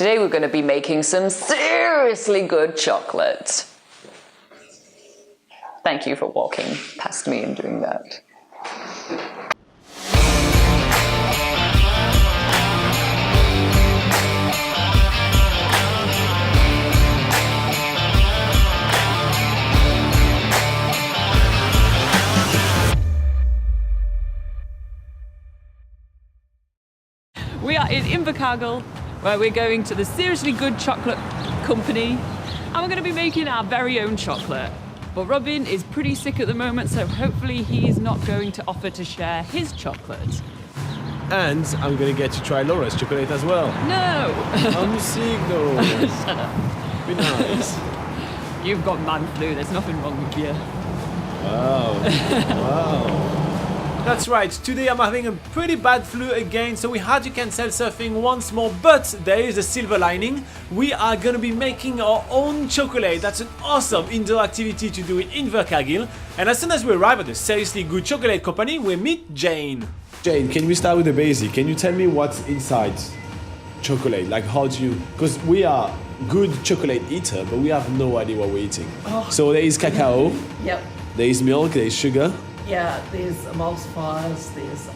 Today we're going to be making some seriously good chocolate. Thank you for walking past me and doing that. We are in Invercargill, where we're going to the Seriously Good Chocolate Company, and we're going to be making our very own chocolate. But Robin is pretty sick at the moment, so hopefully he's not going to offer to share his chocolate. And I'm going to get to try Laura's chocolate as well. No! I'm sick though. Shut up. Be nice. You've got man flu, there's nothing wrong with you. Wow. Wow. That's right, today I'm having a pretty bad flu again, so we had to cancel surfing once more, but there is a silver lining. We are gonna be making our own chocolate. That's an awesome indoor activity to do in Invercargill. And as soon as we arrive at the Seriously Good Chocolate Company, we meet Jane. Jane, can we start with the basic? Can you tell me what's inside chocolate? Like how do you... Because we are good chocolate eater, but we have no idea what we're eating. Oh. So there is cacao, Yep. there is milk, there is sugar. Yeah, there's emulsifiers, there's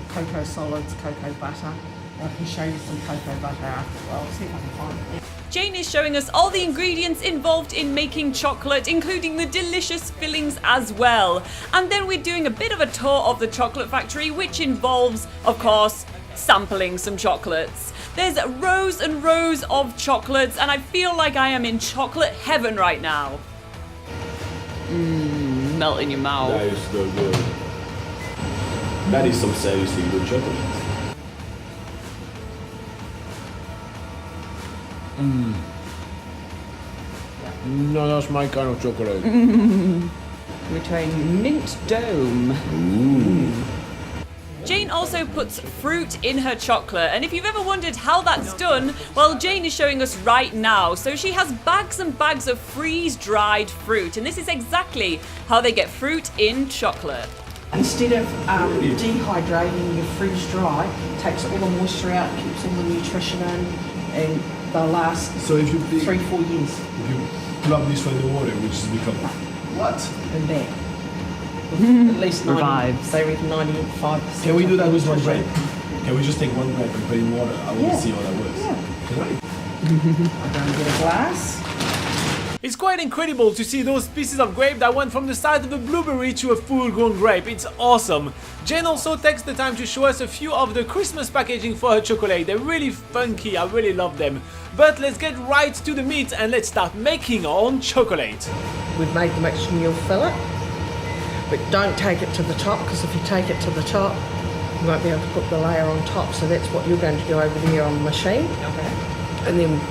cocoa solids, cocoa butter. I can show you some cocoa butter after. I'll see if I can find it. Jane is showing us all the ingredients involved in making chocolate, including the delicious fillings as well. And then we're doing a bit of a tour of the chocolate factory, which involves, of course, sampling some chocolates. There's rows and rows of chocolates, and I feel like I am in chocolate heaven right now. Melt in your mouth. That is so good. That is some seriously good chocolate. No, that's my kind of chocolate. We're trying mint dome. Jane also puts fruit in her chocolate, and if you've ever wondered how that's done, well, Jane is showing us right now. So she has bags and bags of freeze-dried fruit, and this is exactly how they get fruit in chocolate. Instead of dehydrating your freeze dry, takes all the moisture out, keeps all the nutrition in, and they'll last So if you 3-4 years. if you plug this in the water, which has become what? And back. At least 90, Revives. they reckon 95%. Can we do that with one nutrition. grape? Can we just take one grape and put it in water? I want Yeah. to see how that works. Yeah. Can I? I'll go and get a glass. It's quite incredible to see those pieces of grape that went from the side of a blueberry to a full-grown grape. It's awesome. Jane also takes the time to show us a few of the Christmas packaging for her chocolate. They're really funky, I really love them. But let's get right to the meat and let's start making our own chocolate. We've made the mixture and you'll fill it. But don't take it to the top, because if you take it to the top, you won't be able to put the layer on top. So that's what you're going to do over there on the machine. Okay. And then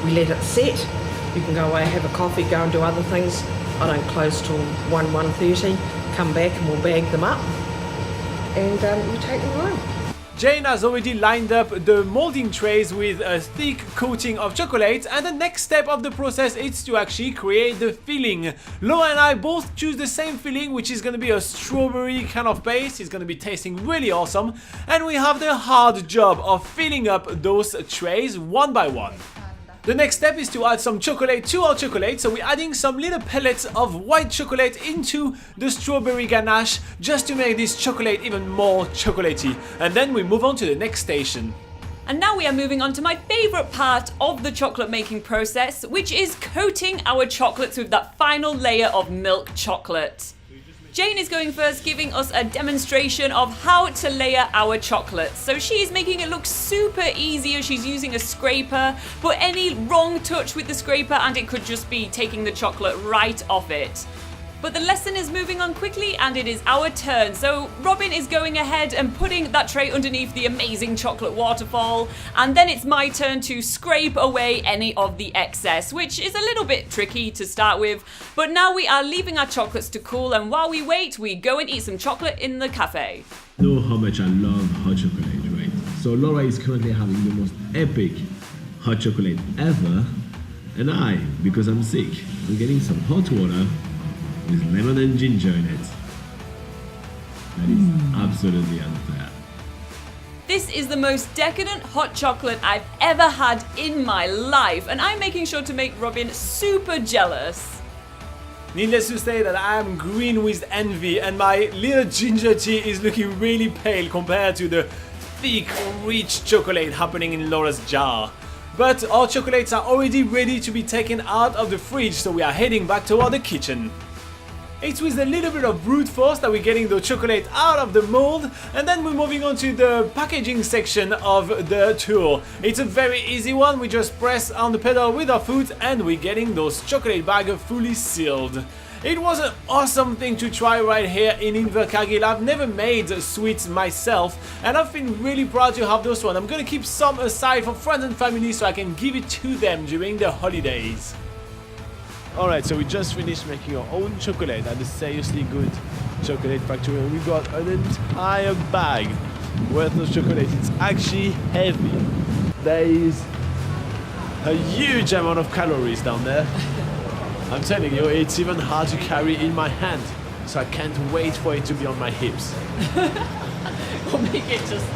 we let it set. You can go away, have a coffee, go and do other things. I don't close till 1:30. Come back and we'll bag them up. And you take them home. Jane has already lined up the molding trays with a thick coating of chocolate, and the next step of the process is to actually create the filling. Laura and I both choose the same filling, which is going to be a strawberry kind of paste. It's going to be tasting really awesome, and we have the hard job of filling up those trays one by one. The next step is to add some chocolate to our chocolate, so we're adding some little pellets of white chocolate into the strawberry ganache just to make this chocolate even more chocolatey. And then we move on to the next station. And now we are moving on to my favourite part of the chocolate making process, which is coating our chocolates with that final layer of milk chocolate. Jane is going first, giving us a demonstration of how to layer our chocolates. So she's making it look super easy as she's using a scraper, but any wrong touch with the scraper and it could just be taking the chocolate right off it. But the lesson is moving on quickly and it is our turn. So Robin is going ahead and putting that tray underneath the amazing chocolate waterfall. And then it's my turn to scrape away any of the excess, which is a little bit tricky to start with. But now we are leaving our chocolates to cool, and while we wait, we go and eat some chocolate in the cafe. Know how much I love hot chocolate, right? So Laura is currently having the most epic hot chocolate ever. And I, because I'm sick, I'm getting some hot water with lemon and ginger in it. That is absolutely unfair. This is the most decadent hot chocolate I've ever had in my life, and I'm making sure to make Robin super jealous. Needless to say that I am green with envy and my little ginger tea is looking really pale compared to the thick, rich chocolate happening in Laura's jar. But our chocolates are already ready to be taken out of the fridge, so we are heading back toward the kitchen. It's with a little bit of brute force that we're getting the chocolate out of the mold, and then we're moving on to the packaging section of the tour. It's a very easy one, we just press on the pedal with our foot and we're getting those chocolate bags fully sealed. It was an awesome thing to try right here in Invercargill. I've never made sweets myself and I've been really proud to have those ones. I'm gonna keep some aside for friends and family so I can give it to them during the holidays. Alright, so we just finished making our own chocolate at the Seriously Good chocolate factory and we got an entire bag worth of chocolate. It's actually heavy. There is a huge amount of calories down there. I'm telling you, it's even hard to carry in my hand, so I can't wait for it to be on my hips. Or make it just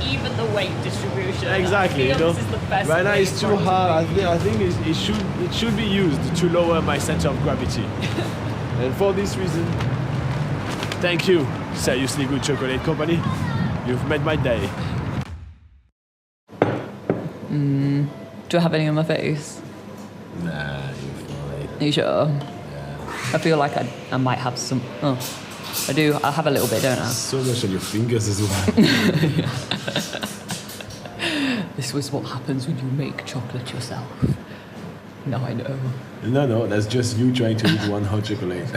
even the weight distribution. Exactly, you know. This is the best right now way it's too for it to hard. be. I think it should be used to lower my center of gravity. And for this reason, thank you, Seriously Good Chocolate Company. You've made my day. Do I have any on my face? Nah, you're fine. Are you sure? Yeah. I feel like I might have some. Oh, I do. I have a little bit, don't I? So much on your fingers as well. This was what happens when you make chocolate yourself. Now I know. No, that's just you trying to eat one hot chocolate.